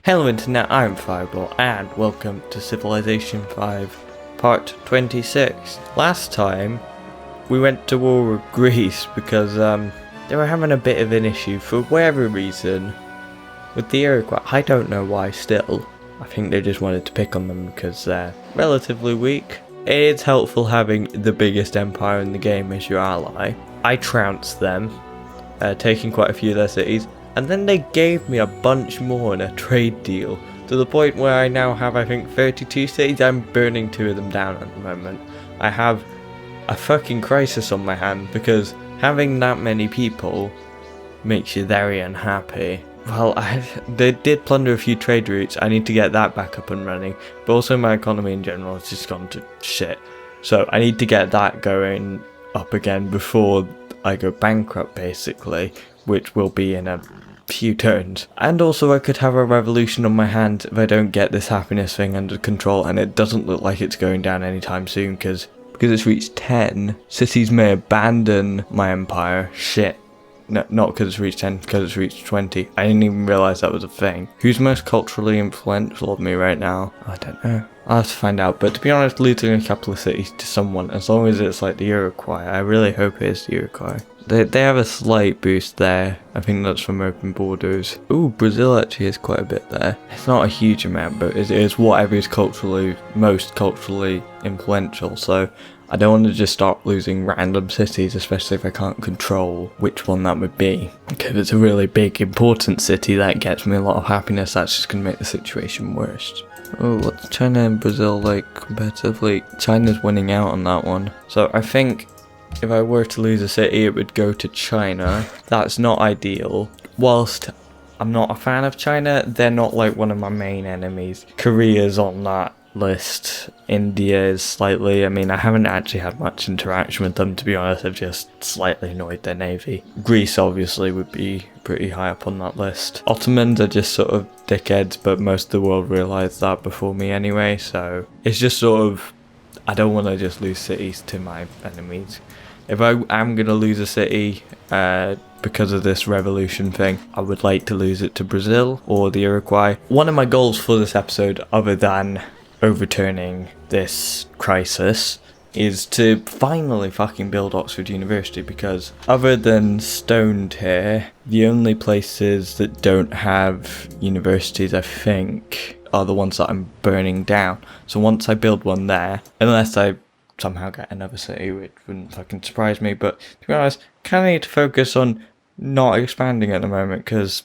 Hello Internet, I'm Firebolt and welcome to Civilization 5 Part 26. Last time we went to war with Greece because they were having a bit of an issue for whatever reason with the Iroquois. I don't know why still. I think they just wanted to pick on them because they're relatively weak. It's helpful having the biggest empire in the game as your ally. I trounced them, taking quite a few of their cities. And then they gave me a bunch more in a trade deal, to the point where I now have, I think, 32 cities. I'm burning 2 of them down at the moment. I have a fucking crisis on my hand, because having that many people makes you very unhappy. Well, they did plunder a few trade routes. I need to get that back up and running, but also my economy in general has just gone to shit. So I need to get that going up again before I go bankrupt, basically, which will be in a few turns. And also I could have a revolution on my hands if I don't get this happiness thing under control, and it doesn't look like it's going down anytime soon because it's reached 10. Cities may abandon my empire. Shit. No, not because it's reached 10, because it's reached 20. I didn't even realise that was a thing. Who's most culturally influential of me right now? I don't know. I'll have to find out, but to be honest, losing a couple of cities to someone, as long as it's like the Iroquois, I really hope it is the Iroquois. They have a slight boost there. I think that's from open borders. Ooh, Brazil actually is quite a bit there. It's not a huge amount, but it is whatever is most culturally influential, so I don't want to just start losing random cities, especially if I can't control which one that would be. Okay, if it's a really big, important city that gets me a lot of happiness, that's just going to make the situation worse. Oh, what's China and Brazil like competitively? China's winning out on that one. So I think if I were to lose a city, it would go to China. That's not ideal. Whilst I'm not a fan of China, they're not like one of my main enemies. Korea's on that list. India is slightly. I mean, I haven't actually had much interaction with them, to be honest. I've just slightly annoyed their navy. Greece obviously would be pretty high up on that list. Ottomans are just sort of dickheads, but most of the world realised that before me anyway, so it's just sort of, I don't want to just lose cities to my enemies. If I am going to lose a city because of this revolution thing, I would like to lose it to Brazil or the Iroquois. One of my goals for this episode, other than overturning this crisis, is to finally fucking build Oxford University, because other than Stoned here, the only places that don't have universities, I think, are the ones that I'm burning down. So once I build one there, unless I somehow get another city, which wouldn't fucking surprise me, but to be honest, kind of need to focus on not expanding at the moment, because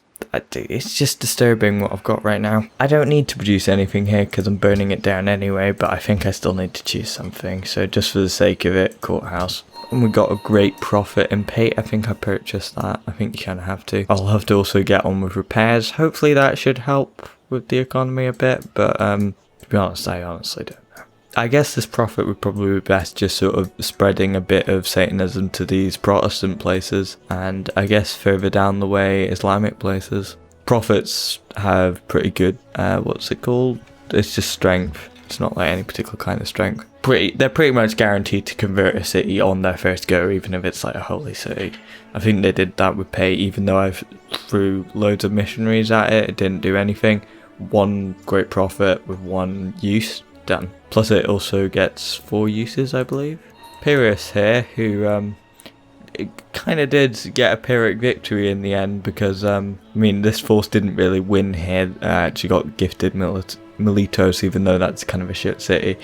it's just disturbing what I've got right now. I don't need to produce anything here because I'm burning it down anyway, but I think I still need to choose something, so just for the sake of it, courthouse. And we got a great profit in pay. I think I purchased that. I think you kind of have to. I'll have to also get on with repairs. Hopefully that should help with the economy a bit, but to be honest, I honestly don't know. I guess this profit would probably be best just sort of spreading a bit of Satanism to these Protestant places, and I guess further down the way, Islamic places. Profits have pretty good, what's it called? It's just strength. It's not like any particular kind of strength. They're pretty much guaranteed to convert a city on their first go, even if it's like a holy city. I think they did that with pay, even though I've threw loads of missionaries at it, it didn't do anything. One great profit with one use. Done. Plus it also gets 4 uses, I believe. Pyrrhus here, who it kind of did get a Pyrrhic victory in the end, because I mean, this force didn't really win here. Actually got gifted Miletos, even though that's kind of a shit city,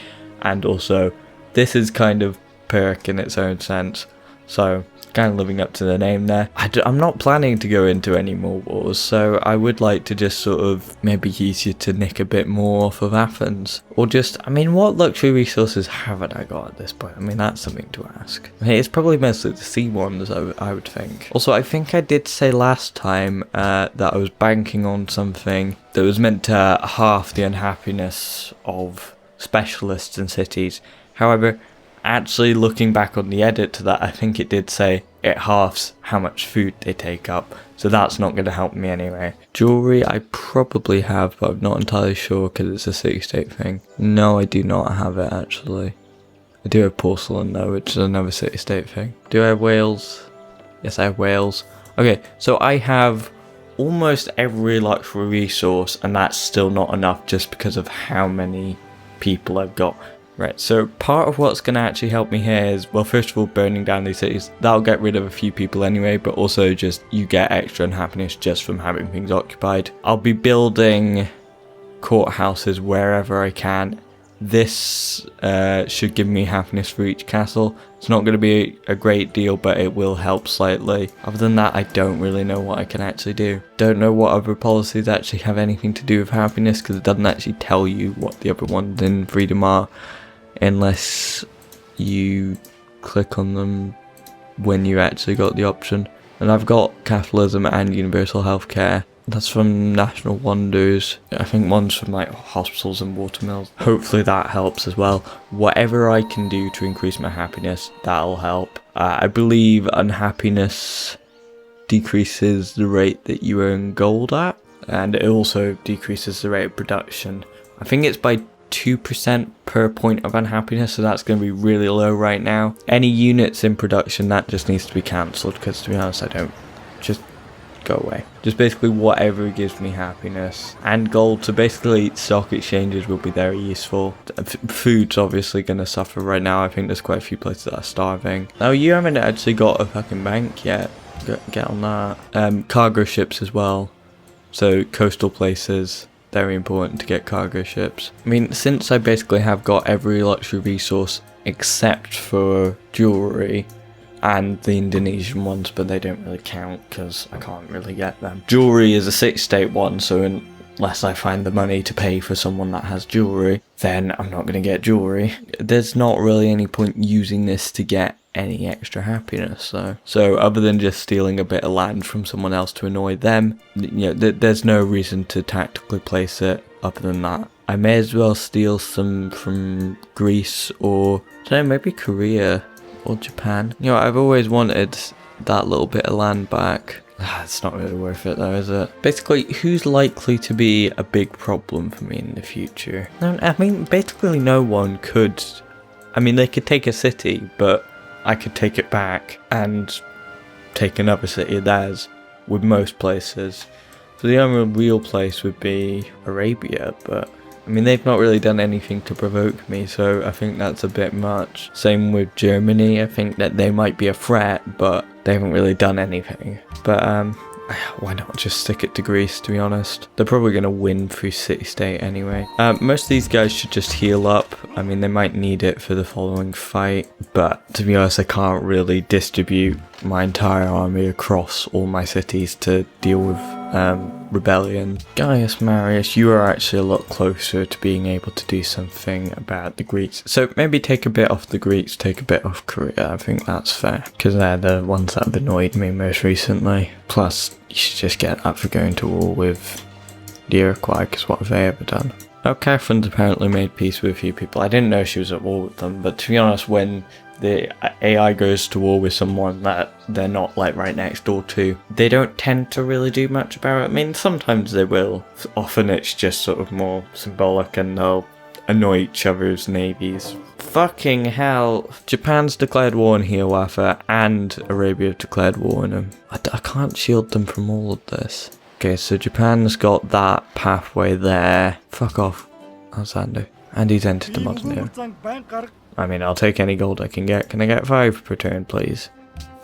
and also this is kind of Pyrrhic in its own sense, so kind of living up to the name there. I'm not planning to go into any more wars, so I would like to just sort of maybe use you to nick a bit more off of Athens. Or just, I mean, what luxury resources haven't I got at this point? I mean, that's something to ask. I mean, it's probably mostly the sea ones, I would think. Also, I think I did say last time that I was banking on something that was meant to halve the unhappiness of specialists in cities. However, actually looking back on the edit to that, I think it did say it halves how much food they take up, so that's not going to help me anyway. Jewelry I probably have, but I'm not entirely sure because it's a city-state thing. No, I do not have it actually. I do have porcelain though, which is another city-state thing. Do I have whales? Yes, I have whales. Okay, so I have almost every luxury resource, and that's still not enough just because of how many people I've got. Right, so part of what's going to actually help me here is, well, first of all, burning down these cities. That'll get rid of a few people anyway, but also just you get extra unhappiness just from having things occupied. I'll be building courthouses wherever I can. This should give me happiness for each castle. It's not going to be a great deal, but it will help slightly. Other than that, I don't really know what I can actually do. Don't know what other policies actually have anything to do with happiness, because it doesn't actually tell you what the other ones in freedom are, unless you click on them when you actually got the option. And I've got capitalism and universal healthcare. That's from National Wonders. I think one's from like hospitals and watermills. Hopefully that helps as well. Whatever I can do to increase my happiness, that'll help. I believe unhappiness decreases the rate that you earn gold at, and it also decreases the rate of production. I think it's by 2% per point of unhappiness, so that's going to be really low right now. Any units in production, that just needs to be cancelled, because to be honest, I don't. Just go away. Just basically whatever gives me happiness. And gold, so basically stock exchanges will be very useful. Food's obviously going to suffer right now. I think there's quite a few places that are starving. Oh, you haven't actually got a fucking bank yet. Get on that. Cargo ships as well. So coastal places, very important to get cargo ships. I mean, since I basically have got every luxury resource except for jewellery and the Indonesian ones, but they don't really count because I can't really get them. Jewellery is a 6-state one, so unless I find the money to pay for someone that has jewellery, then I'm not going to get jewellery. There's not really any point using this to get any extra happiness, so other than just stealing a bit of land from someone else to annoy them, you know, there's no reason to tactically place it other than that. I may as well steal some from Greece, or I don't know, maybe Korea or Japan. You know, I've always wanted that little bit of land back. It's not really worth it though, is it? Basically, who's likely to be a big problem for me in the future? No, I mean, basically no one could. I mean, they could take a city, but I could take it back and take another city of theirs with most places. So the only real place would be Arabia, but I mean, they've not really done anything to provoke me, so I think that's a bit much. Same with Germany. I think that they might be a threat, but they haven't really done anything. But why not just stick it to Greece, to be honest? They're probably going to win through city-state anyway. Most of these guys should just heal up. I mean, they might need it for the following fight, but to be honest, I can't really distribute my entire army across all my cities to deal with rebellion. Gaius Marius, you are actually a lot closer to being able to do something about the Greeks. So maybe take a bit off the Greeks, take a bit off Korea. I think that's fair, because they're the ones that have annoyed me most recently. Plus, you should just get that for going to war with the Iroquois, because what have they ever done? Oh, Catherine's apparently made peace with a few people. I didn't know she was at war with them, but to be honest, when the AI goes to war with someone that they're not like right next door to, they don't tend to really do much about it. I mean, sometimes they will. Often it's just sort of more symbolic, and they'll annoy each other's navies. Fucking hell. Japan's declared war on Hiawatha, and Arabia have declared war on them. I can't shield them from all of this. Okay, so Japan's got that pathway there. Fuck off. How's Andy? Andy's entered the modern era. I mean, I'll take any gold I can get. Can I get 5 per turn, please?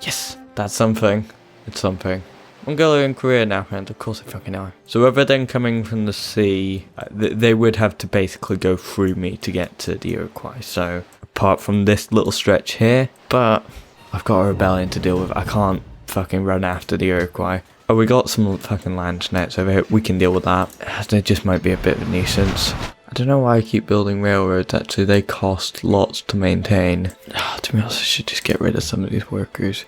Yes! That's something. It's something. Mongolia and Korea now, and of course I fucking are. So other than coming from the sea, they would have to basically go through me to get to the Iroquois. So, apart from this little stretch here, but I've got a rebellion to deal with. I can't fucking run after the Iroquois. Oh, we got some fucking land nets over here. We can deal with that. They just might be a bit of a nuisance. I don't know why I keep building railroads, actually. They cost lots to maintain. To be honest, I should just get rid of some of these workers,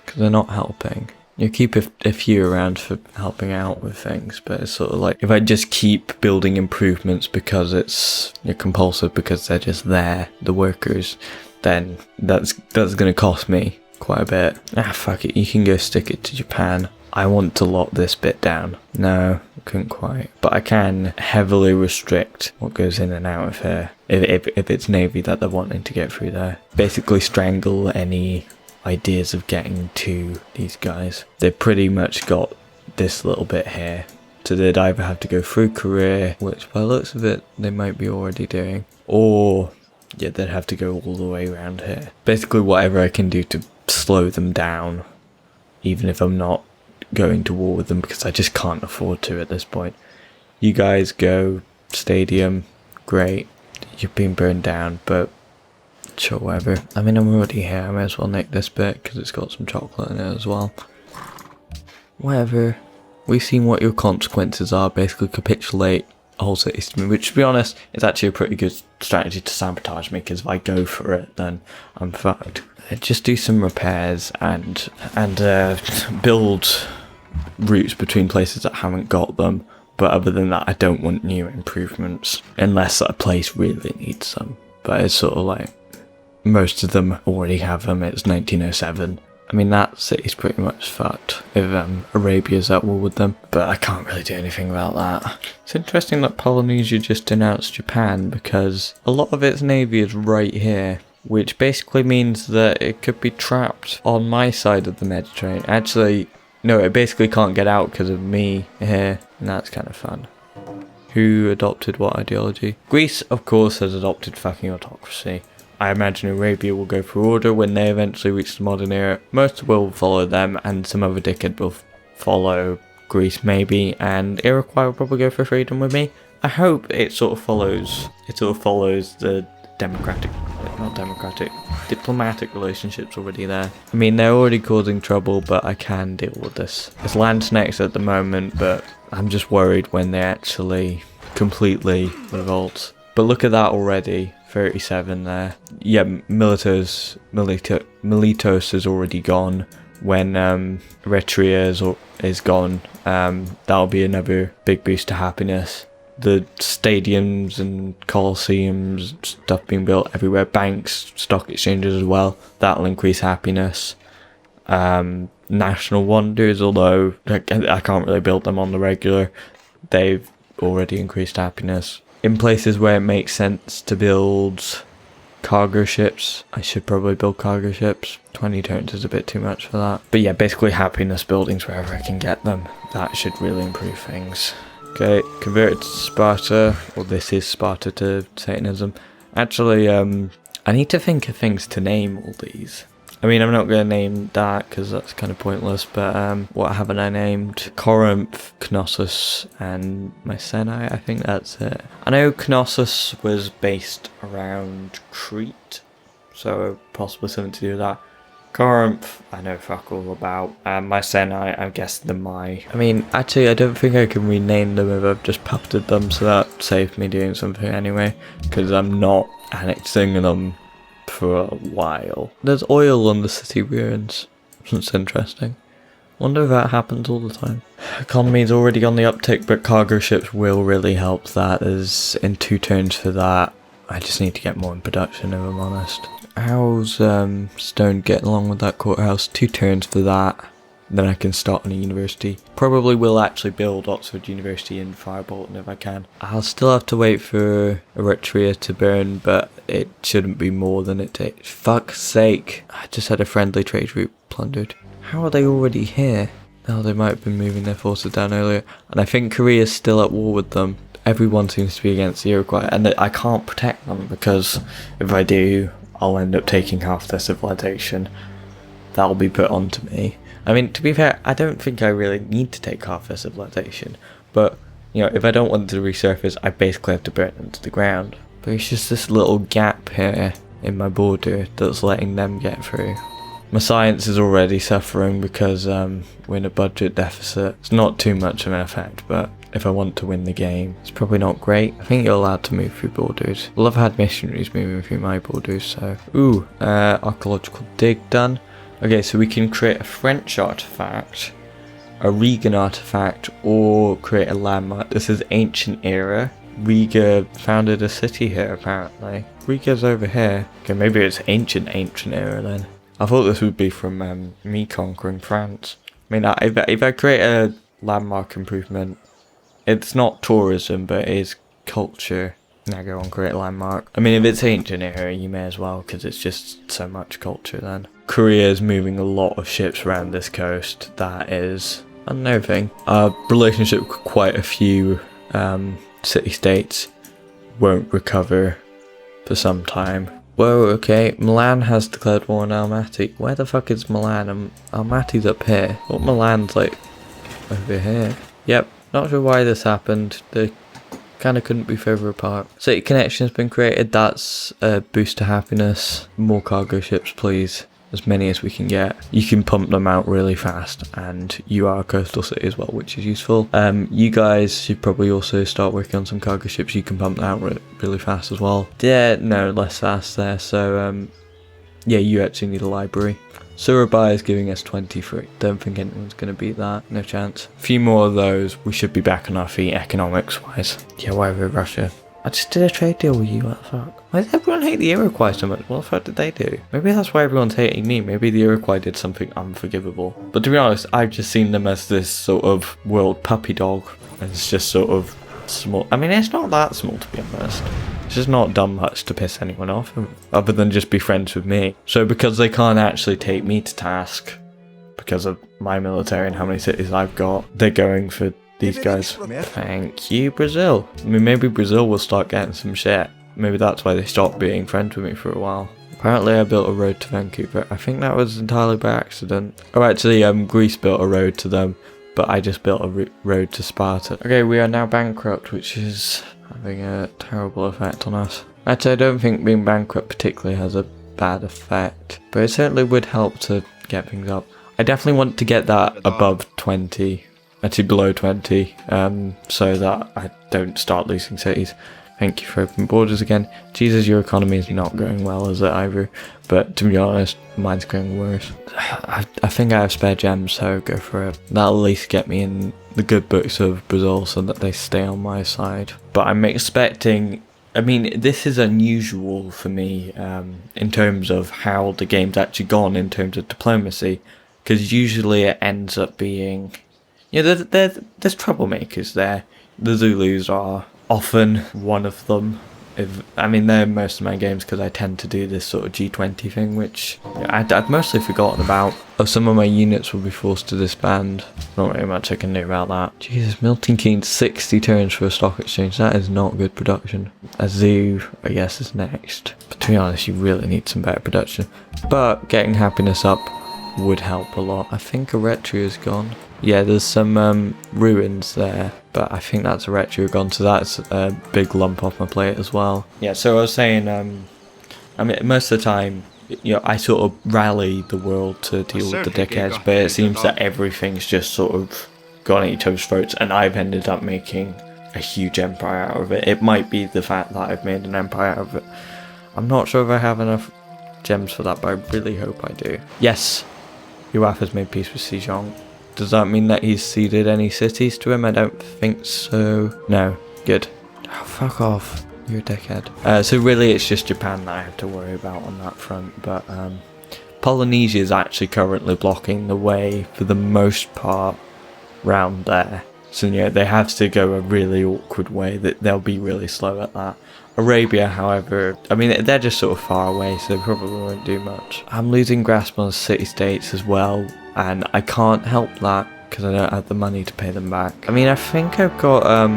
because they're not helping. You keep a few around for helping out with things, but it's sort of like, if I just keep building improvements because you're compulsive, because they're just there, the workers, then that's going to cost me quite a bit. Fuck it, you can go stick it to Japan. I want to lock this bit down. No, I couldn't quite. But I can heavily restrict what goes in and out of here, if it's navy that they're wanting to get through there. Basically strangle any ideas of getting to these guys. They've pretty much got this little bit here. So they'd either have to go through Korea, which by the looks of it, they might be already doing, or yeah, they'd have to go all the way around here. Basically whatever I can do to slow them down, even if I'm not going to war with them, because I just can't afford to at this point. You guys go stadium, great, you've been burned down, but sure, whatever. I mean, I'm already here, I may as well nick this bit because it's got some chocolate in it as well. Whatever. We've seen what your consequences are. Basically capitulate a whole city to me, which to be honest is actually a pretty good strategy to sabotage me, because if I go for it then I'm fucked. Just do some repairs and build routes between places that haven't got them, but other than that I don't want new improvements unless a place really needs them. But it's sort of like most of them already have them. It's 1907. I mean, that city's pretty much fucked if Arabia's at war with them, but I can't really do anything about that. It's interesting that Polynesia just denounced Japan, because a lot of its navy is right here, which basically means that it could be trapped on my side of the Mediterranean. Actually, no, it basically can't get out because of me here, and that's kind of fun. Who adopted what ideology? Greece, of course, has adopted fucking autocracy. I imagine Arabia will go through order when they eventually reach the modern era. Most will follow them, and some other dickhead will follow Greece maybe, and Iroquois will probably go for freedom with me. I hope it sort of follows the diplomatic relationships already there. I mean, they're already causing trouble, but I can deal with this. It's land snakes at the moment, but I'm just worried when they actually completely revolt. But look at that already. 37 there. Yeah, Miletos is already gone. When Eritrea is gone, that'll be another big boost to happiness. The stadiums and coliseums, stuff being built everywhere, banks, stock exchanges as well, that'll increase happiness. National wonders, although I can't really build them on the regular, they've already increased happiness. In places where it makes sense to build cargo ships, I should probably build cargo ships. 20 turns is a bit too much for that. But yeah, basically happiness buildings wherever I can get them. That should really improve things. Okay, converted to Sparta. Well, this is Sparta to Satanism. Actually, I need to think of things to name all these. I mean, I'm not going to name that because that's kind of pointless, but what haven't I named? Corinth, Knossos, and Mycenae, I think that's it. I know Knossos was based around Crete, so possibly something to do with that. Corinth, I know fuck all about. Mycenae, I guess I mean, actually, I don't think I can rename them if I've just puppeted them, so that saved me doing something anyway, because I'm not annexing them for a while. There's oil on the city ruins. That's interesting. Wonder if that happens all the time. Economy's already on the uptick, but cargo ships will really help that. There's in 2 turns for that. I just need to get more in production if I'm honest. How's Stone getting along with that courthouse? 2 turns for that. Then I can start on a university. Probably will actually build Oxford University in Firebolt if I can. I'll still have to wait for Eritrea to burn, but it shouldn't be more than it takes. Fuck's sake. I just had a friendly trade route plundered. How are they already here? Oh, they might have been moving their forces down earlier. And I think Korea's still at war with them. Everyone seems to be against the Iroquois, and I can't protect them because if I do, I'll end up taking half their civilization. That'll be put onto me. I mean, to be fair, I don't think I really need to take half their civilization, but, you know, if I don't want them to resurface, I basically have to burn them to the ground. But it's just this little gap here in my border that's letting them get through. My science is already suffering because we're in a budget deficit. It's not too much of an effect, but if I want to win the game, it's probably not great. I think you're allowed to move through borders. Well, I've had missionaries moving through my borders, so... Ooh, archaeological dig done. Okay, so we can create a French artifact, a Regan artifact, or create a landmark. This is ancient era. Riga founded a city here, apparently. Riga's over here. Okay, maybe it's ancient era then. I thought this would be from me conquering France. I mean, if I create a landmark improvement, it's not tourism, but it is culture. Now go on, create a landmark. I mean, if it's ancient era, you may as well, because it's just so much culture then. Korea is moving a lot of ships around this coast. That is Another thing, our relationship with quite a few city-states won't recover for some time. Whoa, okay, Milan has declared war on Almaty. Where the fuck is Milan? Almaty's up here. What Milan's like over here? Yep, not sure why this happened. They kind of couldn't be further apart. City connection has been created. That's a boost to happiness. More cargo ships, please. As many as we can get. You can pump them out really fast, and you are a coastal city as well, which is useful. You guys should probably also start working on some cargo ships you can pump out really fast as well. Yeah, no, less fast there. So yeah, you actually need a library. Surabaya is giving us 23. Don't think anyone's going to beat that. No chance. A few more of those, we should be back on our feet economics wise. Yeah, whatever, Russia. I just did a trade deal with you, what the fuck? Why does everyone hate the Iroquois so much? What the fuck did they do? Maybe that's why everyone's hating me. Maybe the Iroquois did something unforgivable. But to be honest, I've just seen them as this sort of world puppy dog. And it's just sort of small. I mean, it's not that small, to be honest. It's just not done much to piss anyone off, other than just be friends with me. So because they can't actually take me to task, because of my military and how many cities I've got, they're going for these guys. Thank you, Brazil. I mean, maybe Brazil will start getting some shit. Maybe that's why they stopped being friends with me for a while. Apparently I built a road to Vancouver. I think that was entirely by accident. Oh, actually, Greece built a road to them, but I just built a road to Sparta. Okay, we are now bankrupt, which is having a terrible effect on us. Actually, I don't think being bankrupt particularly has a bad effect, but it certainly would help to get things up. I definitely want to get that above 20. Actually below 20, so that I don't start losing cities. Thank you for open borders again. Jesus, your economy is not going well, is it, either? But to be honest, mine's going worse. I think I have spare gems, so go for it. That'll at least get me in the good books of Brazil so that they stay on my side. But I'm expecting... I mean, this is unusual for me in terms of how the game's actually gone in terms of diplomacy, because usually it ends up being... Yeah, there's troublemakers there. The Zulus are often one of them. I mean, they're most of my games because I tend to do this sort of G20 thing, which I'd mostly forgotten about. Oh, some of my units will be forced to disband. Not really much I can do about that. Jesus, Milton Keynes 60 turns for a stock exchange. That is not good production. A zoo, I guess, is next. But to be honest, you really need some better production. But getting happiness up would help a lot. I think Eretria is gone. Yeah, there's some ruins there, but I think that's Eretria gone, so that's a big lump off my plate as well. Yeah, so I was saying, I mean, most of the time, you know, I sort of rally the world to deal with the dickheads, but it seems that everything's just sort of gone at each other's throats, and I've ended up making a huge empire out of it. It might be the fact that I've made an empire out of it. I'm not sure if I have enough gems for that, but I really hope I do. Yes, Yuaf has made peace with Sejong. Does that mean that he's ceded any cities to him? I don't think so. No. Good. Oh, fuck off. You're a dickhead. So really it's just Japan that I have to worry about on that front. But Polynesia is actually currently blocking the way for the most part round there. So yeah, they have to go a really awkward way. They'll be really slow at that. Arabia, however, I mean, they're just sort of far away, so they probably won't do much. I'm losing grasp on city-states as well, and I can't help that because I don't have the money to pay them back. I mean, I think I've got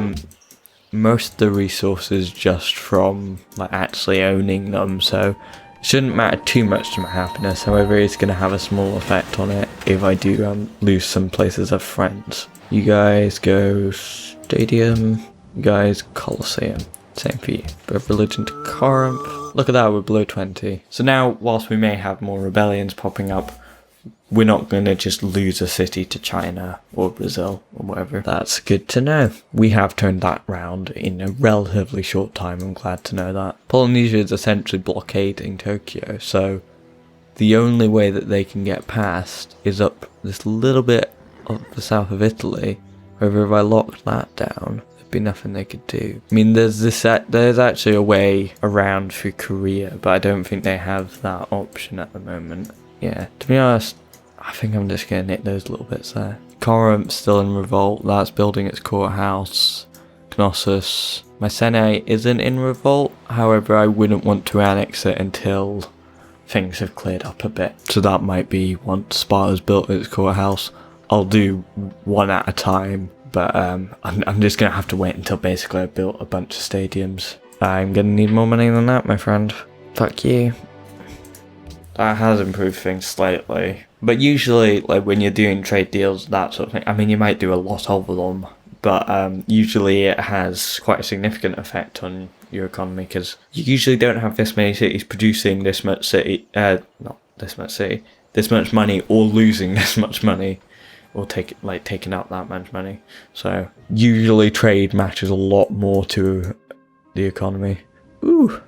most of the resources just from like actually owning them, so it shouldn't matter too much to my happiness. However, it's going to have a small effect on it if I do lose some places of friends. You guys go Stadium, you guys Colosseum. Same for you. But religion to Corinth. Look at that, we're below 20. So now, whilst we may have more rebellions popping up, we're not going to just lose a city to China or Brazil or whatever. That's good to know. We have turned that round in a relatively short time, I'm glad to know that. Polynesia is essentially blockading Tokyo, so the only way that they can get past is up this little bit of the south of Italy. However, if I locked that down, be nothing they could do. I mean, there's actually a way around through Korea, but I don't think they have that option at the moment. Yeah, to be honest, I think I'm just gonna nick those little bits there. Corinth's still in revolt. That's building its courthouse. Knossos, Mycenae isn't in revolt. However, I wouldn't want to annex it until things have cleared up a bit. So that might be once Sparta's built its courthouse. I'll do one at a time, but I'm just gonna have to wait until basically I've built a bunch of stadiums. I'm gonna need more money than that, my friend. Fuck you. That has improved things slightly, but usually, like when you're doing trade deals, that sort of thing, I mean, you might do a lot of them, but usually it has quite a significant effect on your economy, because you usually don't have this many cities producing this much this much money, or losing this much money, or taking out that much money. So usually trade matters a lot more to the economy. Ooh,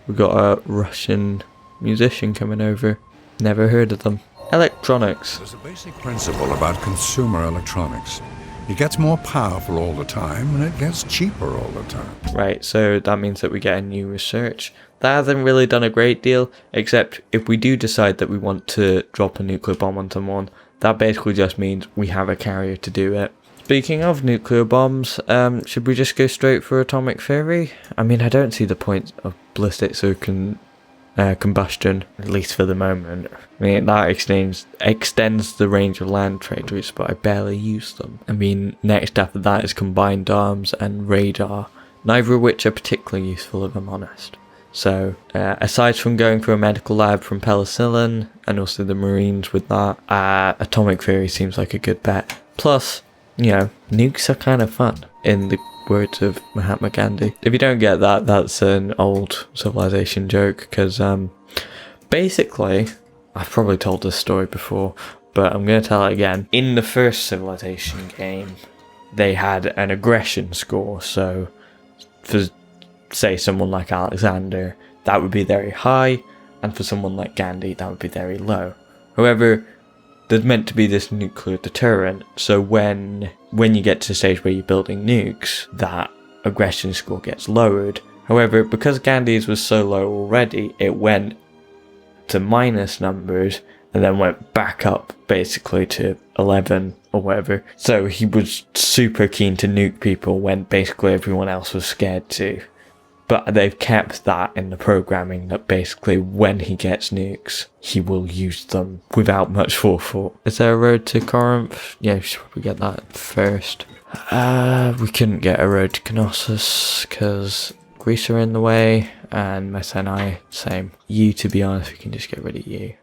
we got a Russian musician coming over. Never heard of them. Electronics. There's a basic principle about consumer electronics. It gets more powerful all the time, and it gets cheaper all the time. Right, so that means that we get a new research. That hasn't really done a great deal, except if we do decide that we want to drop a nuclear bomb on someone, that basically just means we have a carrier to do it. Speaking of nuclear bombs, should we just go straight for atomic theory? I mean, I don't see the point of ballistics or combustion, at least for the moment. I mean, that extends the range of land trade routes, but I barely use them. I mean, next after that is combined arms and radar, neither of which are particularly useful if I'm honest. So, aside from going for a medical lab from penicillin, and also the Marines with that, atomic theory seems like a good bet. Plus, you know, nukes are kind of fun, in the words of Mahatma Gandhi. If you don't get that, that's an old civilization joke, because basically, I've probably told this story before, but I'm going to tell it again. In the first civilization game, they had an aggression score, so for, say, someone like Alexander, that would be very high, and for someone like Gandhi, that would be very low. However, there's meant to be this nuclear deterrent, so when you get to the stage where you're building nukes, that aggression score gets lowered. However, because Gandhi's was so low already, it went to minus numbers, and then went back up basically to 11 or whatever. So he was super keen to nuke people when basically everyone else was scared to. But they've kept that in the programming, that basically when he gets nukes, he will use them without much forethought. Is there a road to Corinth? Yeah, we should probably get that first. We couldn't get a road to Knossos because Greece are in the way, and Messeni, same. You, to be honest, we can just get rid of you.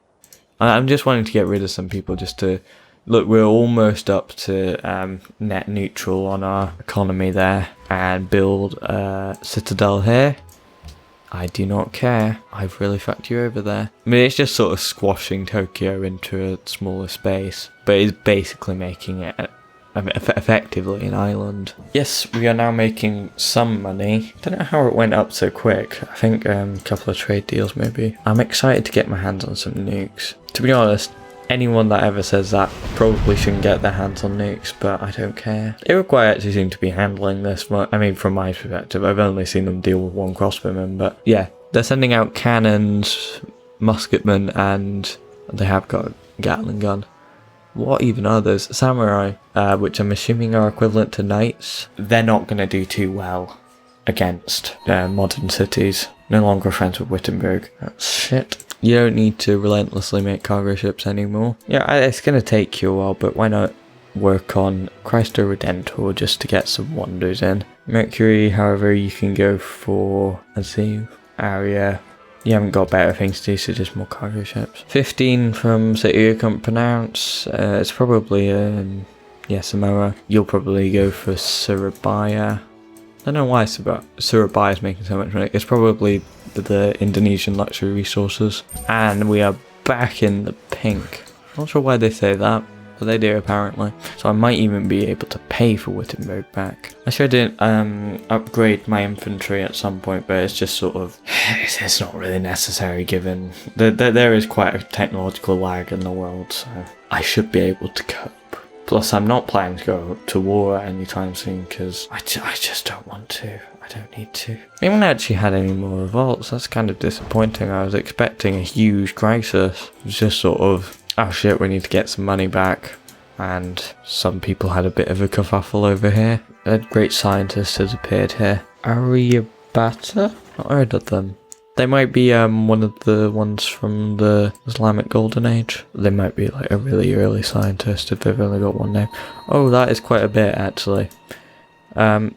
I'm just wanting to get rid of some people just to... Look, we're almost up to net neutral on our economy there, and build a citadel here. I do not care. I've really fucked you over there. I mean, it's just sort of squashing Tokyo into a smaller space, but it's basically making it effectively an island. Yes, we are now making some money. Don't know how it went up so quick. I think a couple of trade deals maybe. I'm excited to get my hands on some nukes. To be honest, anyone that ever says that probably shouldn't get their hands on nukes, but I don't care. Iroquois actually seem to be handling this, I mean, from my perspective. I've only seen them deal with one crossbowman, but yeah. They're sending out cannons, musketmen, and they have got a Gatling gun. What even are those? Samurai, which I'm assuming are equivalent to knights. They're not going to do too well against modern cities. No longer friends with Wittenberg. That's shit. You don't need to relentlessly make cargo ships anymore. Yeah, it's going to take you a while, but why not work on Christo Redentor just to get some wonders in. Mercury, however, you can go for a zoo area. You haven't got better things to do, so just more cargo ships. 15 from city you can't pronounce. It's probably Samoa. You'll probably go for Surabaya. I don't know why Surabaya is making so much money. It's probably the Indonesian luxury resources. And we are back in the pink. Not sure why they say that, but they do apparently. So I might even be able to pay for Wittenberg back. I should upgrade my infantry at some point, but it's just sort of... It's not really necessary given... There is quite a technological lag in the world, so I should be able to cope. Plus, I'm not planning to go to war anytime soon, because I just don't want to. I don't need to. We haven't actually had any more revolts. That's kind of disappointing. I was expecting a huge crisis. It was just sort of, oh shit, we need to get some money back. And some people had a bit of a kerfuffle over here. A great scientist has appeared here. Aryabhata? Not heard of them. They might be one of the ones from the Islamic Golden Age. They might be like a really early scientist if they've only got one name. Oh, that is quite a bit actually. Can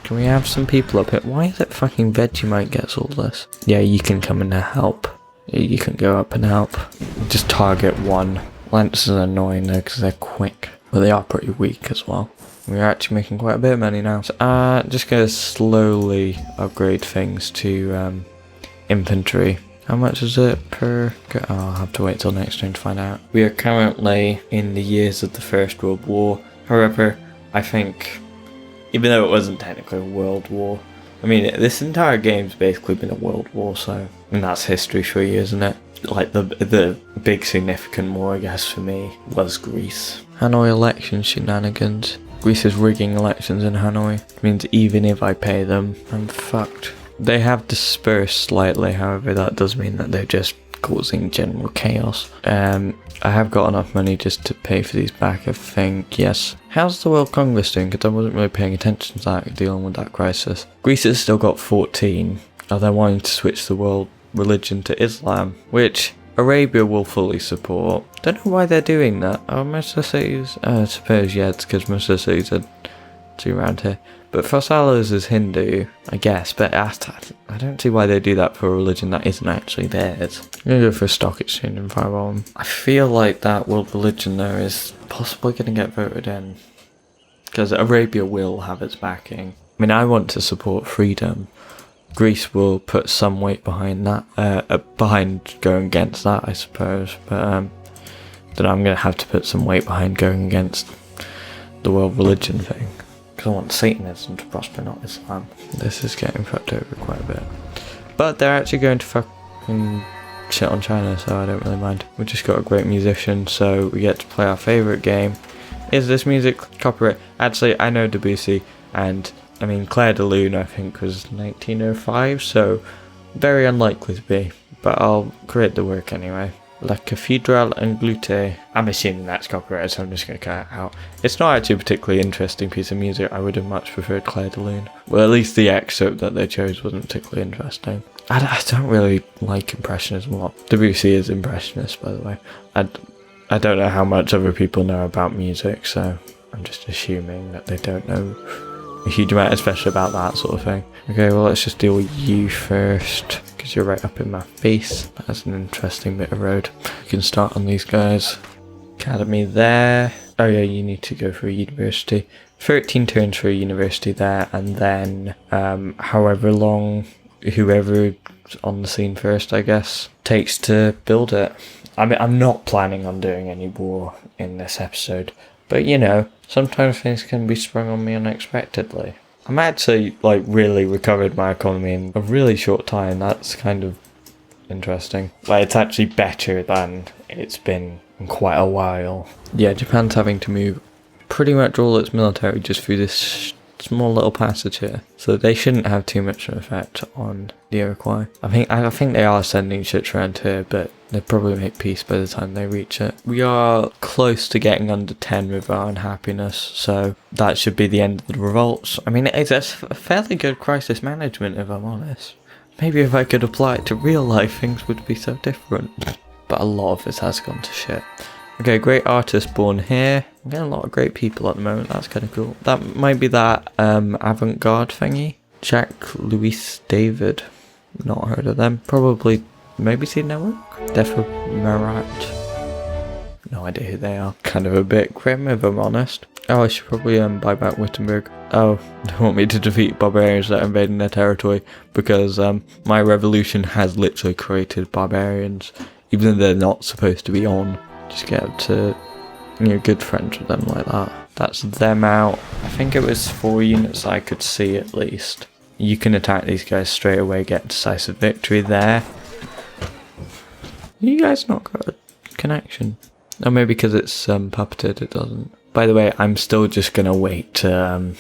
we have some people up here? Why is it fucking Vegemite gets all this? Yeah, you can come in and help. You can go up and help. Just target one. Lances are annoying though because they're quick. But they are pretty weak as well. We're actually making quite a bit of money now. So, just gonna slowly upgrade things to infantry. How much is it per... Oh, I'll have to wait till next turn to find out. We are currently in the years of the First World War. However, I think, even though it wasn't technically a world war, I mean, this entire game's basically been a world war, so... And that's history for you, isn't it? Like, the big significant war, I guess, for me, was Greece. Hanoi election shenanigans. Greece is rigging elections in Hanoi. It means even if I pay them, I'm fucked. They have dispersed slightly, however, that does mean that they're just causing general chaos. I have got enough money just to pay for these back, I think, yes. How's the World Congress doing? Because I wasn't really paying attention to that, dealing with that crisis. Greece has still got 14. Are they wanting to switch the world religion to Islam? Which Arabia will fully support. Don't know why they're doing that. Oh, most of the cities... I suppose, yeah, it's because most of the cities are too around here. But Fosalos is Hindu, I guess, but I don't see why they do that for a religion that isn't actually theirs. I'm going to go for a stock exchange and Firebolt. I feel like that world religion though is possibly going to get voted in. Because Arabia will have its backing. I mean, I want to support freedom. Greece will put some weight behind that, behind going against that, I suppose. But then I'm going to have to put some weight behind going against the world religion thing. I want Satanism to prosper, not Islam. This is getting fucked over quite a bit. But they're actually going to fucking shit on China, so I don't really mind. We just got a great musician, so we get to play our favourite game. Is this music copyright? Actually, I know Debussy, and I mean Claire de Lune I think was 1905, so very unlikely to be. But I'll create the work anyway. La Cathedral Angloute. I'm assuming that's copyrighted, so I'm just going to cut it out. It's not actually a particularly interesting piece of music. I would have much preferred Claire de Lune. Well, at least the excerpt that they chose wasn't particularly interesting. I don't really like Impressionism a lot. Debussy is Impressionist, by the way. I don't know how much other people know about music, so I'm just assuming that they don't know a huge amount, especially about that sort of thing. Okay, well, let's just deal with you first, because you're right up in my face. That's an interesting bit of road. You can start on these guys. Academy there. Oh yeah, you need to go for a university. 13 turns for a university there, and then however long whoever's on the scene first, I guess, takes to build it. I mean, I'm not planning on doing any war in this episode, but you know, sometimes things can be sprung on me unexpectedly. I'm actually, like, really recovered my economy in a really short time. That's kind of interesting. Like, it's actually better than it's been in quite a while. Yeah, Japan's having to move pretty much all its military just through this small little passage here. So they shouldn't have too much of an effect on the Iroquois. I think they are sending ships around here, but they'll probably make peace by the time they reach it. We are close to getting under 10 with our unhappiness, so that should be the end of the revolts. I mean, it's a fairly good crisis management, if I'm honest. Maybe if I could apply it to real life, things would be so different. But a lot of this has gone to shit. Okay, great artist born here. I'm getting a lot of great people at the moment. That's kind of cool. That might be that avant-garde thingy. Jack Louis David. Not heard of them. Probably maybe seen their work. Defo Marat. No idea who they are. Kind of a bit grim, if I'm honest. Oh, I should probably buy back Wittenberg. Oh, they want me to defeat barbarians that are invading their territory, because my revolution has literally created barbarians, even though they're not supposed to be on. Just get to, you know, good friends with them like that. That's them out. I think it was 4 units I could see at least. You can attack these guys straight away, get decisive victory there. You guys not got a connection? Oh, maybe because it's puppeted, it doesn't. By the way, I'm still just gonna wait to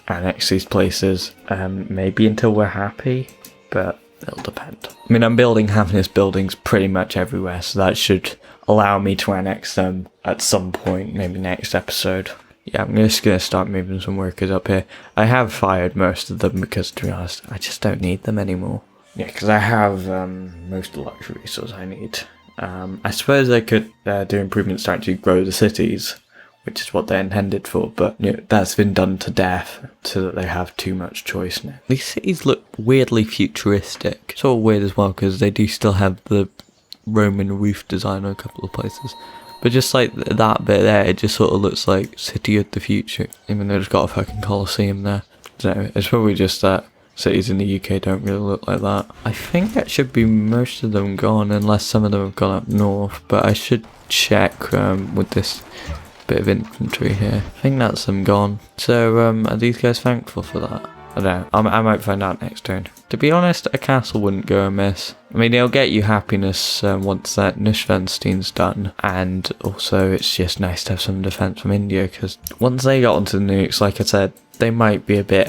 annex these places. Maybe until we're happy, but it'll depend. I mean, I'm building happiness buildings pretty much everywhere, so that should allow me to annex them at some point, maybe next episode. Yeah, I'm just going to start moving some workers up here. I have fired most of them because, to be honest, I just don't need them anymore. Yeah, because I have most of the luxury resources I need. I suppose they could do improvements to actually grow the cities, which is what they're intended for, but that's been done to death so that they have too much choice now. These cities look weirdly futuristic. Sort of weird as well, because they do still have the Roman roof design in a couple of places. But just like that bit there, it just sort of looks like City of the Future, even though it's got a fucking Colosseum there. So it's probably just that cities in the UK don't really look like that. I think that should be most of them gone, unless some of them have gone up north, but I should check with this bit of infantry here. I think that's them gone. So are these guys thankful for that? I don't know. I might find out next turn. To be honest, a castle wouldn't go amiss. I mean, it'll get you happiness once that Neuschwanstein's done, and also it's just nice to have some defense from India, because once they got onto the nukes, like I said, they might be a bit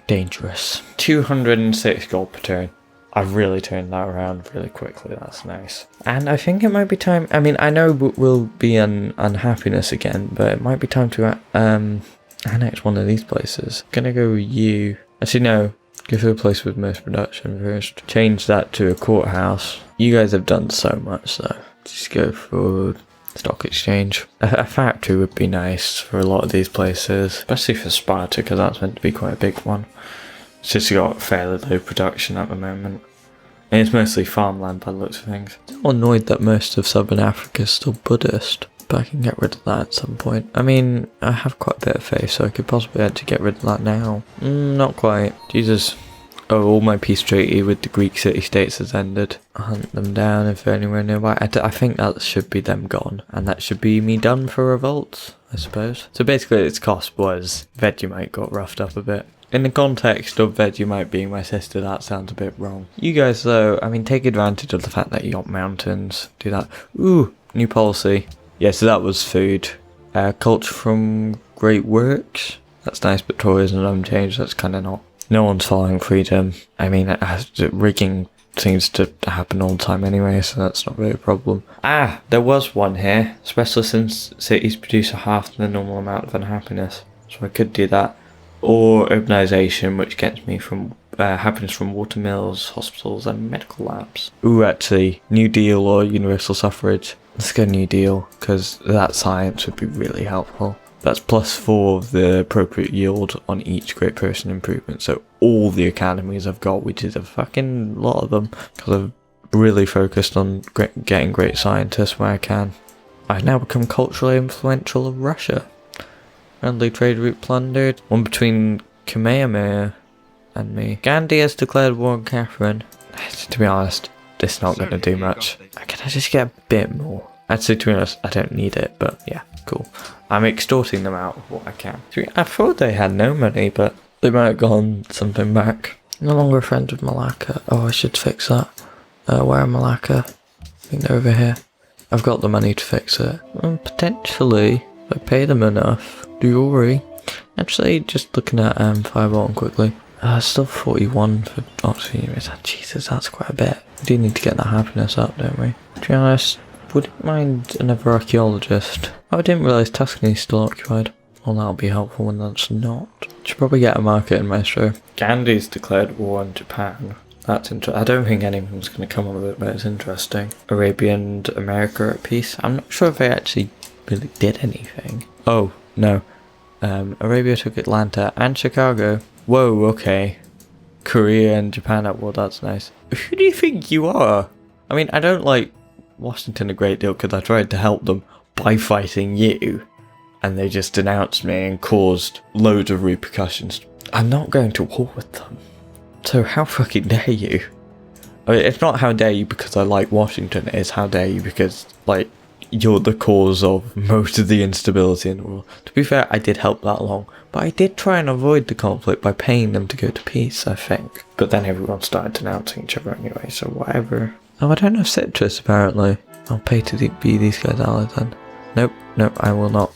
dangerous. 206 gold per turn. I've really turned that around really quickly. That's nice. And I think it might be time. I mean, I know we'll be in unhappiness again, but it might be time to annex one of these places. I'm gonna go with you. Actually, no. Go for the place with most production first. Change that to a courthouse. You guys have done so much, though. Just go for stock exchange. A factory would be nice for a lot of these places, especially for Sparta, because that's meant to be quite a big one. It's just got fairly low production at the moment. And it's mostly farmland by the looks of things. I'm annoyed that most of Southern Africa is still Buddhist, but I can get rid of that at some point. I mean, I have quite a bit of faith, so I could possibly actually get rid of that now. Not quite. Jesus. Oh, all my peace treaty with the Greek city-states has ended. I'll hunt them down if they're anywhere nearby. I think that should be them gone. And that should be me done for revolts, I suppose. So basically its cost was Vegemite got roughed up a bit. In the context of Vegemite being my sister, that sounds a bit wrong. You guys, though, I mean, take advantage of the fact that you got mountains. Do that. Ooh, new policy. Yeah, so that was food. Culture from Great Works. That's nice, but tourism unchanged. That's kind of not. No one's following freedom. I mean, rigging seems to happen all the time anyway, so that's not really a problem. Ah, there was one here. Specialist in cities produce a half the normal amount of unhappiness. So I could do that. Or urbanisation, which gets me from happiness from water mills, hospitals and medical labs. Ooh, actually, New Deal or universal suffrage. Let's go New Deal, because that science would be really helpful. That's +4 of the appropriate yield on each great person improvement. So all the academies I've got, which is a fucking lot of them, because I've really focused on getting great scientists where I can. I've now become culturally influential of Russia. Friendly trade route plundered. One between Kamehameha and me. Gandhi has declared war on Catherine. To be honest, this is not going to do much. Can I just get a bit more? Actually, to be honest, I don't need it, but yeah, cool. I'm extorting them out of what I can. I thought they had no money, but they might have gone something back. No longer friends with Malacca. Oh, I should fix that. Where are Malacca? I think they're over here. I've got the money to fix it. Potentially, if I pay them enough. Do you worry? Actually, just looking at Firebolt quickly. Still 41 for Oxford. Jesus, that's quite a bit. We do need to get that happiness up, don't we? To be honest, wouldn't mind another archaeologist. Oh, I didn't realise Tuscany's still occupied. Well, that'll be helpful when that's not. Should probably get a market in Maestro. Gandhi's declared war on Japan. That's interesting. I don't think anyone's going to come on with it, but it's interesting. Arabia and America are at peace. I'm not sure if they actually really did anything. Oh, no. Arabia took Atlanta and Chicago. Whoa, okay. Korea and Japan at war, that's nice. Who do you think you are? I mean, I don't like Washington a great deal because I tried to help them by fighting you, and they just denounced me and caused loads of repercussions. I'm not going to war with them. So how fucking dare you? I mean, it's not how dare you because I like Washington, it's how dare you because, like, you're the cause of most of the instability in the world. To be fair, I did help that along, but I did try and avoid the conflict by paying them to go to peace, I think. But then everyone started denouncing each other anyway, so whatever. Oh, I don't have citrus, apparently. I'll pay to be these guys' allies then. Nope, I will not.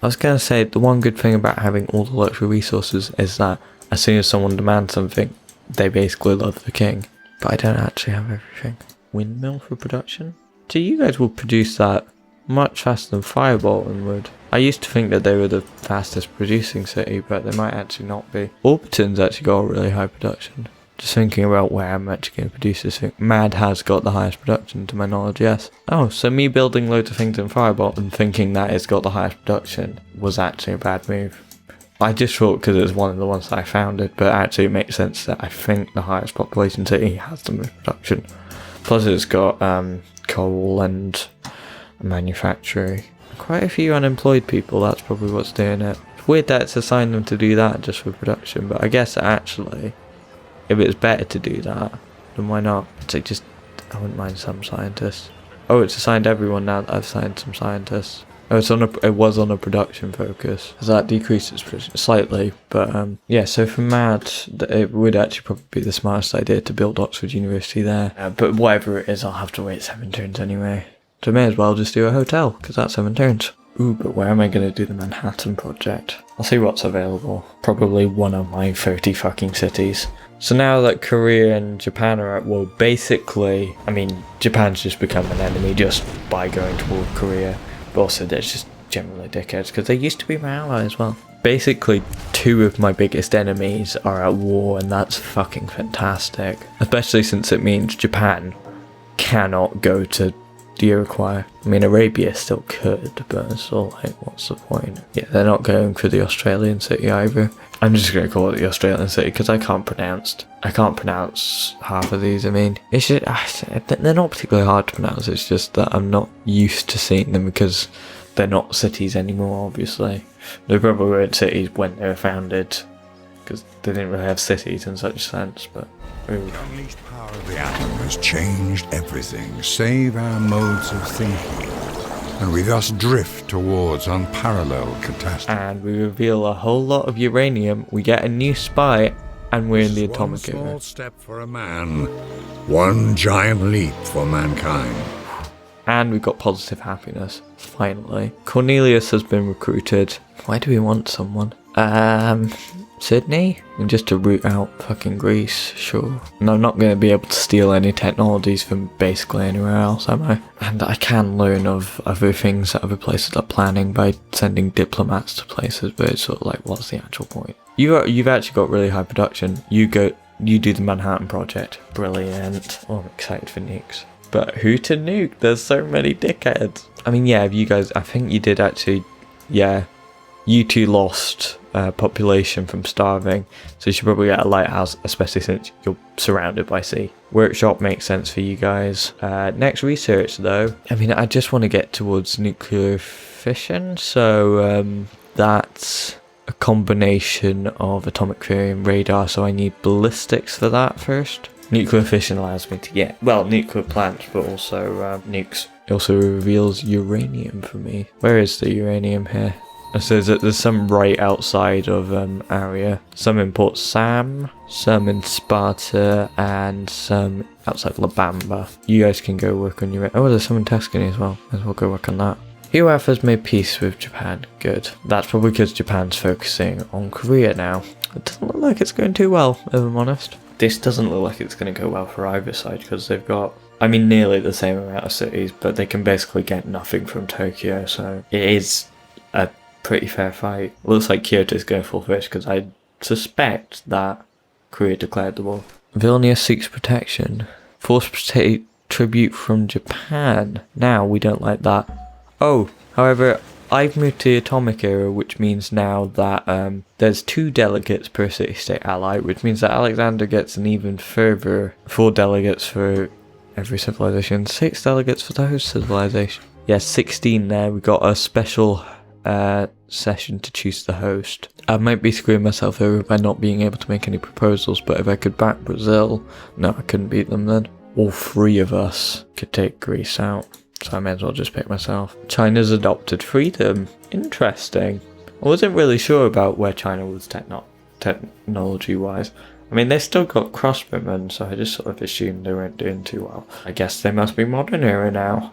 I was going to say, the one good thing about having all the luxury resources is that as soon as someone demands something, they basically love the king. But I don't actually have everything. Windmill for production? So you guys will produce that much faster than Firebolt would. I used to think that they were the fastest producing city, but they might actually not be. Orbiton's actually got a really high production. Just thinking about where I'm actually going to produce this thing. Mad has got the highest production to my knowledge, yes. Oh, so me building loads of things in Firebolt and thinking that it's got the highest production was actually a bad move. I just thought because it was one of the ones that I founded, but actually it makes sense that I think the highest population city has the most production. Plus it's got coal and manufacturing. Quite a few unemployed people, that's probably what's doing it. It's weird that it's assigned them to do that just for production, but I guess actually, if it's better to do that, then why not? It's like just, I wouldn't mind some scientists. Oh, it's assigned everyone now that I've assigned some scientists. Oh, it was on a production focus. So that decreases production slightly, but yeah, so for Mad, it would actually probably be the smartest idea to build Oxford University there. But whatever it is, I'll have to wait 7 turns anyway. So I may as well just do a hotel, because that's 7 turns. Ooh, but where am I going to do the Manhattan project? I'll see what's available. Probably one of my 30 fucking cities. So now that Korea and Japan are at war, basically, I mean, Japan's just become an enemy just by going toward Korea. But also they're just generally dickheads, because they used to be my ally as well. Basically, 2 of my biggest enemies are at war, and that's fucking fantastic. Especially since it means Japan cannot go to the Iroquois. I mean, Arabia still could, but it's all like, what's the point? Yeah, they're not going for the Australian city either. I'm just going to call it the Australian city because I can't pronounce half of these. I mean, it's just, they're not particularly hard to pronounce. It's just that I'm not used to seeing them because they're not cities anymore, obviously. They probably weren't cities when they were founded because they didn't really have cities in such sense, but the unleashed power of the atom has changed everything, save our modes of thinking, and we thus drift towards unparalleled catastrophe. And we reveal a whole lot of uranium, we get a new spy, and we're in the atomic era. One small step for a man, one giant leap for mankind. And we've got positive happiness, finally. Cornelius has been recruited. Why do we want someone? Sydney? And just to root out fucking Greece, sure. And I'm not going to be able to steal any technologies from basically anywhere else, am I? And I can learn of other things that other places are planning by sending diplomats to places, but it's sort of like, what's the actual point? You've actually got really high production. You do the Manhattan project. Brilliant. Oh, I'm excited for nukes. But who to nuke? There's so many dickheads. I mean, yeah, if you guys, I think you did actually, yeah. You 2 lost population from starving, so you should probably get a lighthouse, especially since you're surrounded by sea. Workshop makes sense for you guys. Next research though, I mean, I just want to get towards nuclear fission, so that's a combination of atomic theory and radar, so I need ballistics for that first. Nuclear fission allows me to get, well, nuclear plants, but also nukes. It also reveals uranium for me. Where is the uranium here? It says that there's some right outside of area. Some in Port Sam, some in Sparta, and some outside La Bamba. You guys can go work on your... Oh, there's some in Tuscany as well. Might as well go work on that. UF has made peace with Japan. Good. That's probably because Japan's focusing on Korea now. It doesn't look like it's going too well, if I'm honest. This doesn't look like it's going to go well for either side because they've got, I mean, nearly the same amount of cities, but they can basically get nothing from Tokyo, so it is a pretty fair fight. Looks like Kyoto's going full fish because I suspect that Korea declared the war. Vilnius seeks protection. Forced tribute from Japan. Now we don't like that. Oh, however, I've moved to the atomic era, which means now that there's 2 delegates per city-state ally, which means that Alexander gets an even further 4 delegates for every civilization, 6 delegates for the host civilization. Yeah, 16 there. We got a special session to choose the host. I might be screwing myself over by not being able to make any proposals, but if I could back Brazil, no, I couldn't beat them then. All 3 of us could take Greece out, so I may as well just pick myself. China's adopted freedom. Interesting. I wasn't really sure about where China was technology-wise. I mean, they still got crossbowmen, so I just sort of assumed they weren't doing too well. I guess they must be modern era now.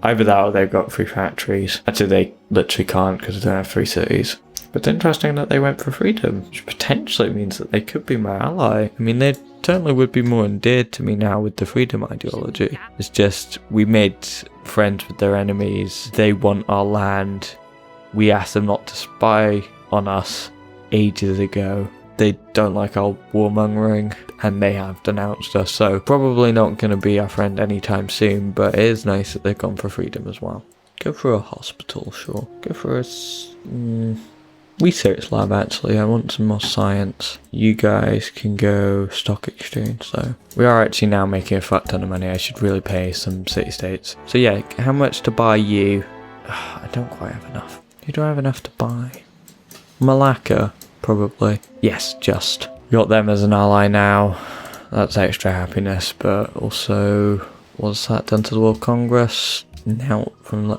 Either that or they've got 3 factories. Actually, they literally can't because they don't have 3 cities. But it's interesting that they went for freedom, which potentially means that they could be my ally. I mean, they certainly would be more endeared to me now with the freedom ideology. It's just, we made friends with their enemies. They want our land. We asked them not to spy on us ages ago. they don't like our warmongering, and they have denounced us, so probably not going to be our friend anytime soon, but it is nice that they've gone for freedom as well. Go for a hospital, sure. Go for a research lab, actually. I want some more science. You guys can go stock exchange, so we are actually now making a fuck ton of money. I should really pay some city-states. So yeah, how much to buy you? I don't quite have enough. Who do I have enough to buy? Malacca, probably. Yes, just. Got them as an ally now. That's extra happiness, but also, what's that done to the World Congress? Now,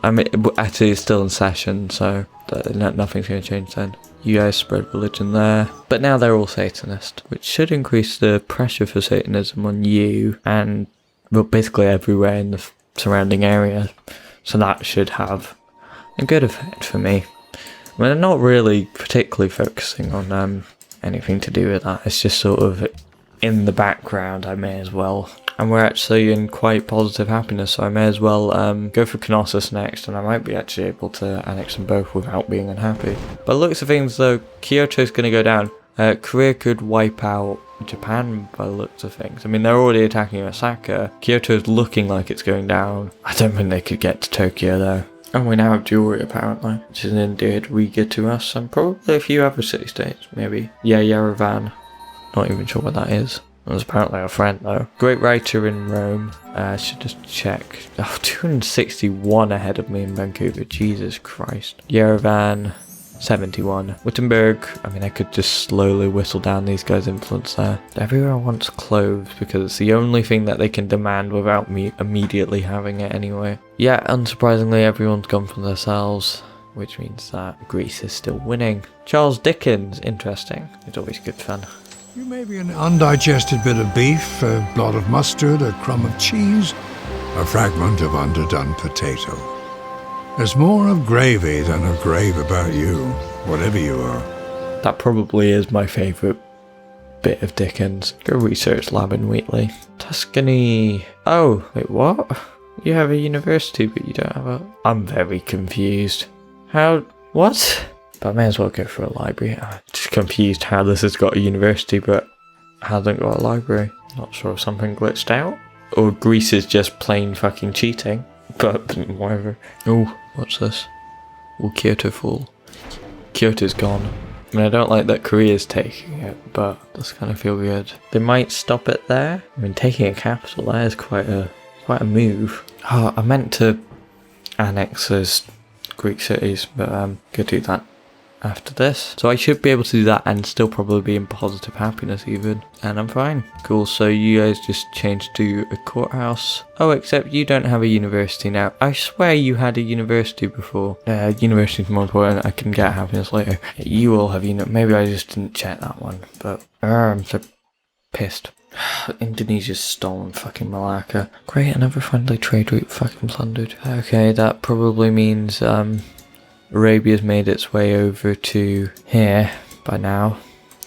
I mean, actually it's still in session, so nothing's going to change then. You guys spread religion there. But now they're all Satanist, which should increase the pressure for Satanism on you and, well, basically everywhere in the surrounding area. So that should have a good effect for me. I mean, I'm not really particularly focusing on anything to do with that. It's just sort of in the background, I may as well. And we're actually in quite positive happiness, so I may as well go for Knossos next, and I might be actually able to annex them both without being unhappy. But looks of things though, Kyoto's going to go down. Korea could wipe out Japan by the looks of things. I mean, they're already attacking Osaka. Kyoto's looking like it's going down. I don't think they could get to Tokyo though. And we now have jewelry apparently, which is indeed Riga to us, and probably a few other city-states, maybe. Yeah, Yerevan. Not even sure what that is. It was apparently a friend though. Great writer in Rome. Should just check. Oh, 261 ahead of me in Vancouver. Jesus Christ. Yerevan, 71. Wittenberg, I mean, I could just slowly whistle down these guys' influence there. Everyone wants clothes because it's the only thing that they can demand without me immediately having it anyway. Yeah, unsurprisingly, everyone's gone for themselves, which means that Greece is still winning. Charles Dickens, interesting. It's always good fun. You may be an undigested bit of beef, a blot of mustard, a crumb of cheese, a fragment of underdone potato. There's more of gravy than of grave about you, whatever you are. That probably is my favourite bit of Dickens. Go research lab in Wheatley. Tuscany. Oh, wait, what? You have a university, but you don't have a... I'm very confused. How... What? But I may as well go for a library. I'm just confused how this has got a university, but hasn't got a library. Not sure if something glitched out. Or Greece is just plain fucking cheating. But whatever. Oh, what's this? Will Kyoto fall? Kyoto's gone. I mean, I don't like that Korea's taking it, but it does kind of feel good. They might stop it there. I mean, taking a capital there is quite a move. Oh, I meant to annex those Greek cities, but could do that after this. So I should be able to do that and still probably be in positive happiness even. And I'm fine. Cool, so you guys just changed to a courthouse. Oh, except you don't have a university now. I swear you had a university before. University's more important. I can get happiness later. You all have maybe I just didn't check that one, but I'm so pissed. Indonesia's stolen fucking Malacca. Great, another friendly trade route fucking plundered. Okay, that probably means Arabia's made its way over to here by now,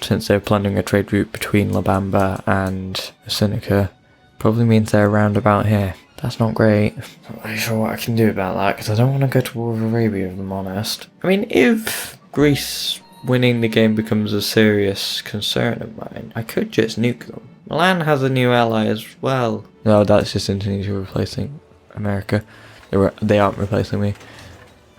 since they're plundering a trade route between Labamba and Seneca. Probably means they're around about here. That's not great. I'm not really sure what I can do about that, because I don't want to go to war with Arabia, if I'm honest. I mean, if Greece winning the game becomes a serious concern of mine, I could just nuke them. Milan has a new ally as well. No, that's just Indonesia replacing America. They aren't replacing me.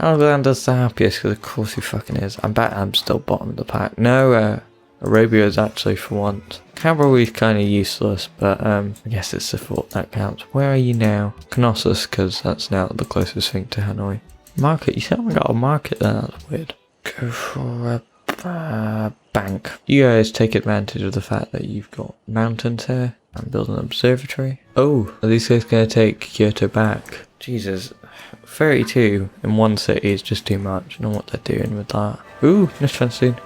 Alexander's the happiest, because of course he fucking is. I bet I'm still bottom of the pack. No, Arabia is actually for once. Cavalry's kind of useless, but I guess it's the fort that counts. Where are you now? Knossos, because that's now the closest thing to Hanoi. Market, you haven't got a market there, that's weird. Go for a bank. You guys take advantage of the fact that you've got mountains here and build an observatory. Oh, are these guys going to take Kyoto back? Jesus, 32 in one city is just too much. I don't know what they're doing with that. Ooh, nice fencing.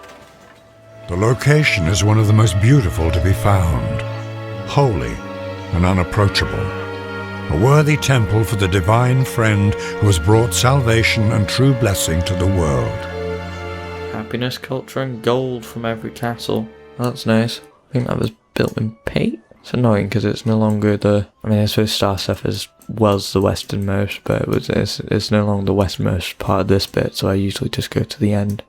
The location is one of the most beautiful to be found, holy and unapproachable. A worthy temple for the divine friend who has brought salvation and true blessing to the world. Happiness, culture and gold from every castle. That's nice. I think that was built in Pate. It's annoying because it's no longer I mean, I suppose Star Stuff was the westernmost, but it's no longer the westernmost part of this bit, so I usually just go to the end.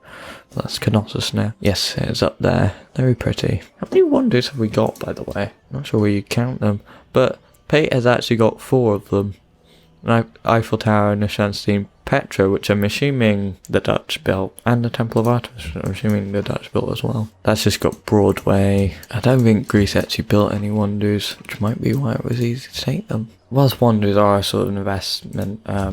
That's Knossos now. Yes, it's up there. Very pretty. How many wonders have we got, by the way? I'm not sure where you count them, but Pate has actually got 4 of them. Eiffel Tower, Neuschwanstein, Petra, which I'm assuming the Dutch built, and the Temple of Artemis, I'm assuming the Dutch built as well. That's just got Broadway. I don't think Greece actually built any wonders, which might be why it was easy to take them. Whilst wonders are a sort of investment, I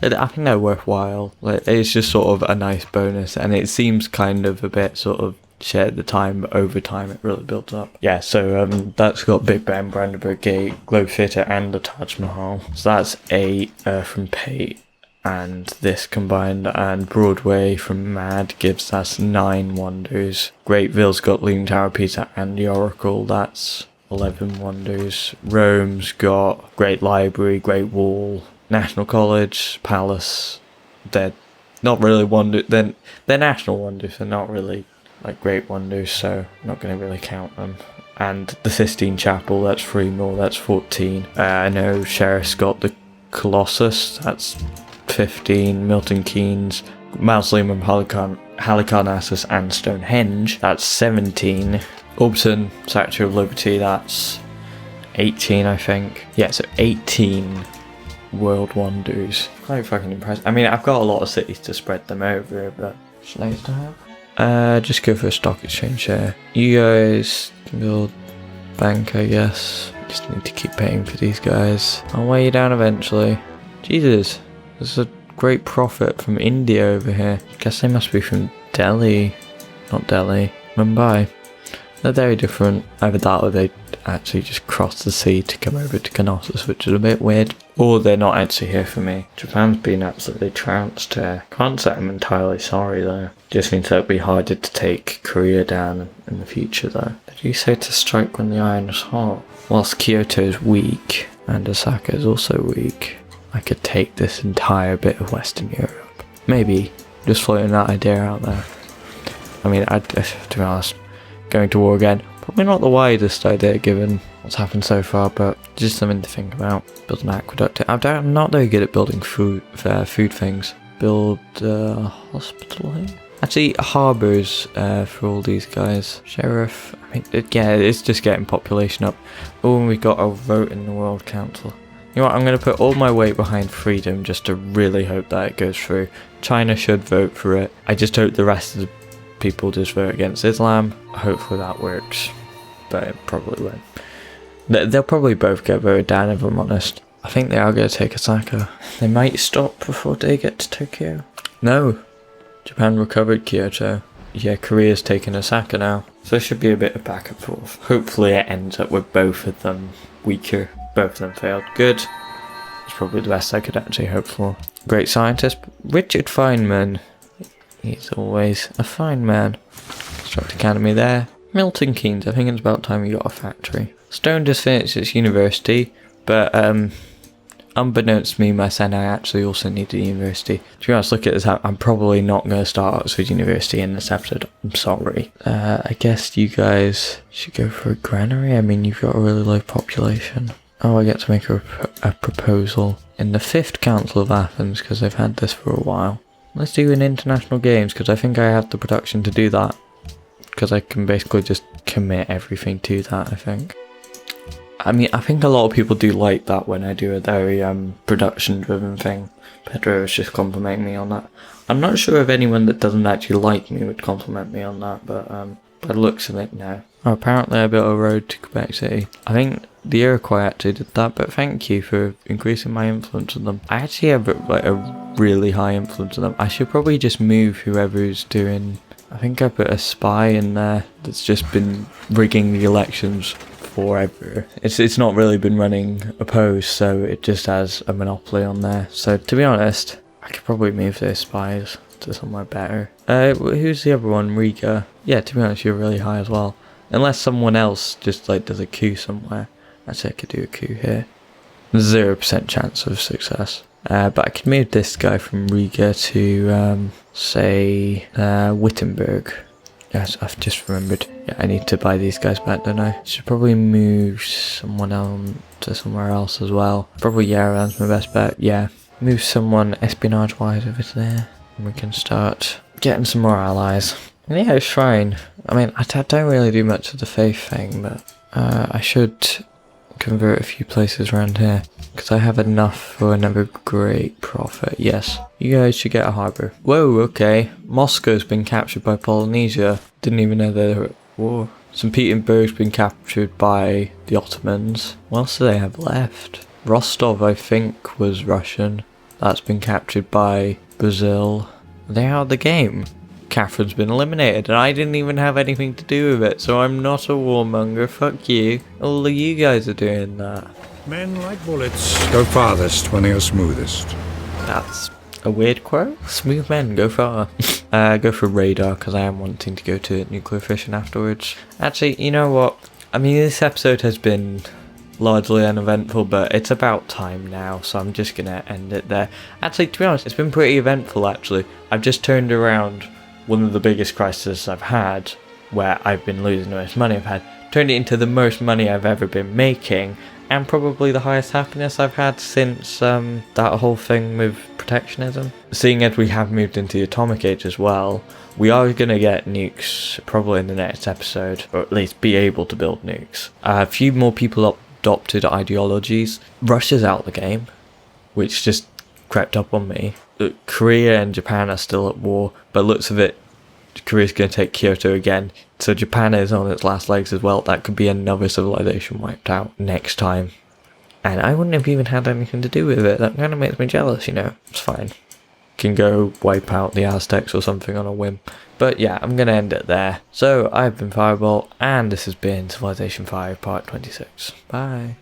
think they're worthwhile. Like, it's just sort of a nice bonus, and it seems kind of a bit sort of shit at the time, but over time it really built up. Yeah, so that's got Big Ben, Brandenburg Gate, Globe Theatre, and the Taj Mahal. So that's 8 from Pate, and this combined, and Broadway from Mad gives us 9 wonders. Great Ville's got Leaning Tower, Pisa, and the Oracle. That's 11 wonders. Rome's got Great Library, Great Wall, National College, Palace. They're not really wonders. They're national wonders. They're not really like great wonders, so I'm not going to really count them. And the Sistine Chapel, that's 3 more, that's 14. I know Sheriff's got the Colossus, that's 15. Milton Keynes, Mausoleum of Halicarnassus, and Stonehenge, that's 17. Upton, Statue of Liberty, that's 18, I think. Yeah, so 18 world wonders. Quite fucking impressive. I mean, I've got a lot of cities to spread them over, but it's nice to have. Just go for a stock exchange share. You guys can build bank, I guess. Just need to keep paying for these guys. I'll weigh you down eventually. Jesus, there's a great profit from India over here. Guess they must be from Delhi. Not Delhi, Mumbai. They're very different. Either that or they actually just crossed the sea to come over to Knossos, which is a bit weird. Or they're not actually here for me. Japan's been absolutely trounced here. Can't say I'm entirely sorry though. Just means that it'll be harder to take Korea down in the future though. Did you say to strike when the iron is hot? Whilst Kyoto's weak, and Osaka is also weak, I could take this entire bit of Western Europe. Maybe. Just floating that idea out there. I mean, to be honest, going to war again, probably not the widest idea given what's happened so far, but just something to think about. Build an aqueduct. I'm not very good at building food things. Build a hospital here. Actually, harbours for all these guys. Sheriff. I mean, it's just getting population up. Oh, and we've got a vote in the World Council. You know what? I'm going to put all my weight behind freedom just to really hope that it goes through. China should vote for it. I just hope the rest of the people just vote against Islam. Hopefully that works, but it probably won't. They'll probably both get voted down if I'm honest. I think they are going to take Osaka. They might stop before they get to Tokyo. No, Japan recovered Kyoto. Yeah, Korea's taking Osaka now, so there should be a bit of back and forth. Hopefully it ends up with both of them weaker. Both of them failed. Good. It's probably the best I could actually hope for. Great scientist Richard Feynman. He's always a fine man. Construct Academy there. Milton Keynes, I think it's about time we got a factory. Stone just finished its university, but unbeknownst to me, my senai actually also needed a university. To be honest, look at this, I'm probably not going to start Oxford University in this episode. I'm sorry. I guess you guys should go for a granary. I mean, you've got a really low population. Oh, I get to make a proposal in the 5th Council of Athens, because they've had this for a while. Let's do an international games, because I think I have the production to do that. Because I can basically just commit everything to that, I think. I mean, I think a lot of people do like that when I do a very production-driven thing. Pedro is just complimenting me on that. I'm not sure if anyone that doesn't actually like me would compliment me on that, but by the looks of it, no. Oh, apparently I built a road to Quebec City. I think the Iroquois actually did that, but thank you for increasing my influence on them. I actually have like a really high influence on them. I should probably just move whoever's doing... I think I put a spy in there that's just been rigging the elections forever. It's not really been running opposed, so it just has a monopoly on there. So to be honest, I could probably move those spies to somewhere better. Who's the other one? Riga. Yeah, to be honest, you're really high as well. Unless someone else just like does a coup somewhere. Actually, I could do a coup here. 0% chance of success. But I could move this guy from Riga to, say, Wittenberg. Yes, I've just remembered. Yeah, I need to buy these guys back, don't I? Should probably move someone on to somewhere else as well. Probably, yeah, that's my best bet. Yeah. Move someone espionage-wise over to there. And we can start getting some more allies. And yeah, a shrine. I mean, I don't really do much of the faith thing, but I should convert a few places around here. Because I have enough for another great prophet. Yes. You guys should get a harbour. Whoa, okay. Moscow's been captured by Polynesia. Didn't even know they were at war. St. Petersburg's been captured by the Ottomans. What else do they have left? Rostov, I think, was Russian. That's been captured by Brazil. They're out of the game. Catherine's been eliminated, and I didn't even have anything to do with it, so I'm not a warmonger. Fuck you. All of you guys are doing that. Men, like bullets, go farthest when they are smoothest. That's a weird quote. Smooth men go far. Go for radar, because I am wanting to go to nuclear fission afterwards. Actually, you know what? I mean, this episode has been largely uneventful, but it's about time now, so I'm just gonna end it there. Actually, to be honest, it's been pretty eventful, actually. I've just turned around one of the biggest crises I've had, where I've been losing the most money I've had, turned it into the most money I've ever been making, and probably the highest happiness I've had since that whole thing with protectionism. Seeing as we have moved into the atomic age as well, we are going to get nukes probably in the next episode, or at least be able to build nukes. A few more people adopted ideologies. Russia's out of the game, which just crept up on me. Korea and Japan are still at war, but looks of it, Korea's going to take Kyoto again, so Japan is on its last legs as well. That could be another civilization wiped out next time, and I wouldn't have even had anything to do with it. That kind of makes me jealous, you know. It's fine. Can go wipe out the Aztecs or something on a whim. But yeah, I'm going to end it there. So I've been Firebolt, and this has been Civilization 5 Part 26. Bye.